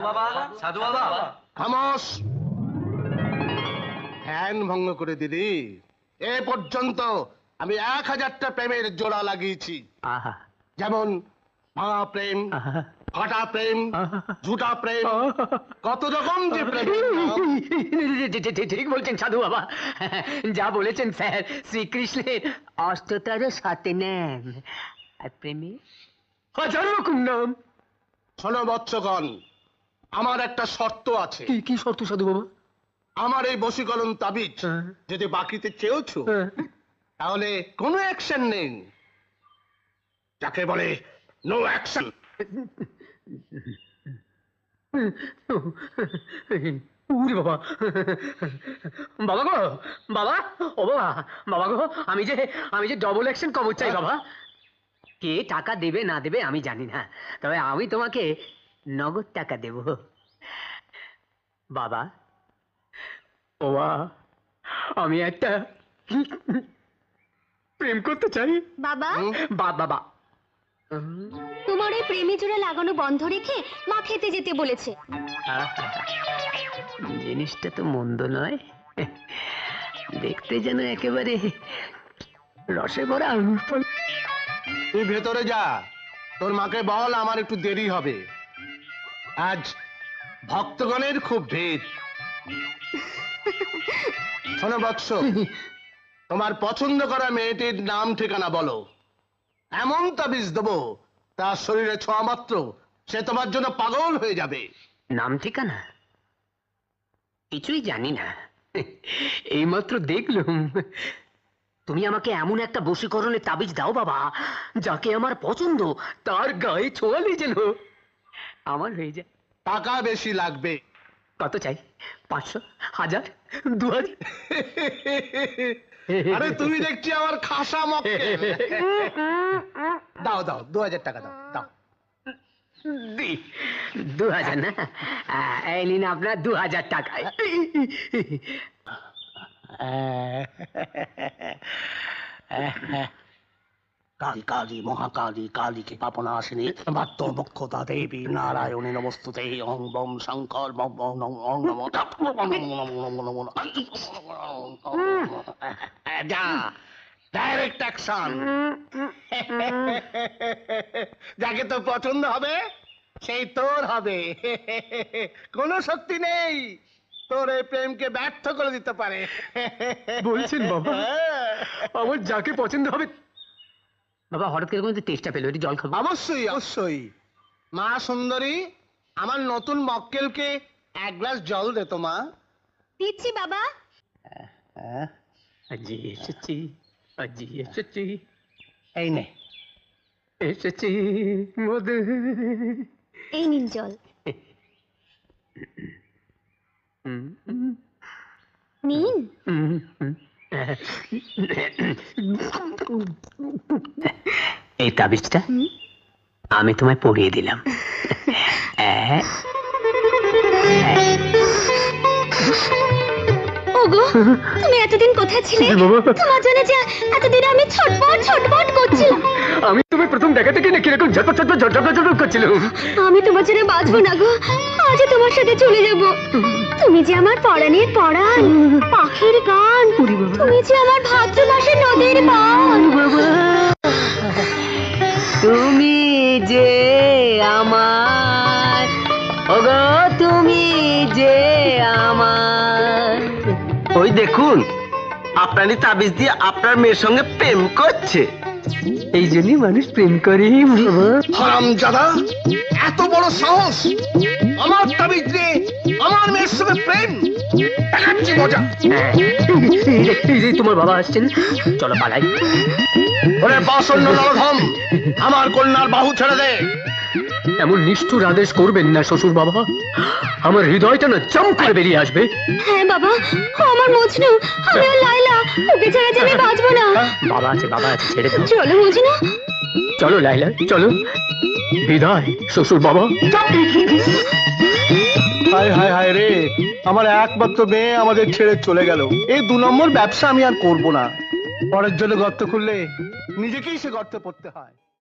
সাধু বাবা খামোশ, ধ্যান ভঙ্গ করে দিলি। এ পর্যন্ত আমি 1000টা প্রেমের জোড়া লাগিয়েছি, যেমন ভাঙা প্রেম, ফাটা প্রেম, ঝুটা প্রেম, কত রকম যে প্রেম। ঠিক বলছেন সাধু বাবা, যা বলেছেন স্যার। শ্রীকৃষ্ণের 78 নাম, আর প্রেমে 1000 রকম নাম। শোনো বৎসগণ, আমার একটা শর্ত আছে। কি শর্ত সাধু বাবা? আমার এই বশীকরণ তাবিজ যদি বাকিতে চেয়েছো, তাহলে কোনো অ্যাকশন নেই, যাকে বলে নো অ্যাকশন। উরে বাবা, বাবা গো, বাবা, ও বাবা, বাবা গো, আমি যে ডবল অ্যাকশন কবর চাই বাবা। কে টাকা দেবে না দেবে আমি জানি না, তবে আমি তোমাকে নগদ টাকা দেব বাবা। ও আমি একটা প্রেম করতে চাই বাবা। বাবা, তোমার ওই প্রেমী জোড়া লাগানো বন্ধ রেখে মা খেতে যেতে বলেছে। জিনিসটা তো মন্দ নয়, দেখতে যেন একেবারে রসে ভরা আঙুর ফল। তুই ভেতরে যা, তোর মাকে বল আমার একটু দেরি হবে, আজ ভক্তগণের খুব ভিড়। শোনো বৎস, তোমার পছন্দ করা মেয়েটির নাম ঠিকানা বলো, এমন তাবিজ দেবো তার শরীরে ছোঁয়া মাত্র সে তোমার জন্য পাগল হয়ে যাবে। নাম ঠিকানা কিছুই জানি না, এইমাত্র দেখলুম। তুমি আমাকে এমন একটা বশীকরণের তাবিজ দাও বাবা, যাকে আমার পছন্দ তার গায়ে ছোঁয়ালে যেন আমার হয়ে যায়। টাকা বেশি লাগবে। কত চাই? 500, 1000, 2000? আরে তুমি দেখছি আমার খাসা মক্কেল। দাও দাও, 2000 টাকা দাও, দাও। 2000 না? এই নিন আপনার 2000 টাকা। কালী কালী মহাকালী কালীকে পাপনাশিনী বাত্যবক্ষতা দেবী নারায়ণী নমস্তুতে ওং বম শঙ্কর বম বম ওং নমো যা, ডাইরেক্ট অ্যাকশন। যাকে তো পছন্দ হবে সেই তোর হবে, কোনো শক্তি নেই তোর এই প্রেমকে ব্যর্থ করে দিতে পারে। বলছেন বাবা, আমার যাকে পছন্দ হবে। বাবা হঠাৎ করে কোনো টেস্টটা পেলো, একটু জল খাবো। অবশ্যই অবশ্যই। মা সুন্দরী, আমার নতুন মক্কেলকে 1 গ্লাস জল দে তো মা। দিচ্ছি বাবা। আজি এসেছি, আজি এসেছি, এই নে। এসেছি মধু। এই নিন জল। নিন। এই তাবিজটা আমি তোমায় পরিয়ে দিলাম। ওগো, তুমি এতদিন কোথায় ছিলে? তোমার জন্য যে এতদিন আমি ছটফট করছিলাম। আমি তোমায় প্রথম দেখা থেকে না কিরকম ঝটপট করছিলাম। আমি তোমার জন্য বাঁচবো না গো, আজ তোমার সাথে চলে যাব। তুমি যে আমার পরাণের পরাণ, পাখির গান, তুমি যে আমার ভাদ্র মাসের নদীর বান। তুমি যে আমার, ওগো তুমি যে আমার। ওই দেখুন, আপনারই তাবিজ দিয়ে আপনার মেয়ের সঙ্গে প্রেম করছে। এই জন্যই মানুষ প্রেম করে। হারামজাদা, এত বড় সাহস! আমার তাবিজ দিয়ে আমার মেয়ের সঙ্গে প্রেম! দেখাচ্ছি মজা। এই তোমার বাবা আসছেন, চলো পালাই। ওরে বাসন্ন নরধম, আমার কন্যার বাহু ছেড়ে দে। এমন নিষ্ঠুর আদেশ করবেন না শ্বশুর বাবা, আমার হৃদয়টা না জম করে বেরিয়ে আসবে। হ্যাঁ বাবা, আমার মজনু, আমি আর লাইলা, ওকে ছাড়া যে আমি বাঁচবো না। বাবা আছে, বাবা আছে, ছেড়ে দাও। চলো মজনু। চলো লাইলা, চলো। বিদায় শ্বশুর বাবা। হায় হায় হায় রে, আমার একমাত্র মেয়ে আমাদের ছেড়ে চলে গেল। এই 2 নম্বর ব্যবসা আমি আর করব না। পরের জন্য গর্ত খুললে নিজেকেই সে গর্তে পড়তে হয়।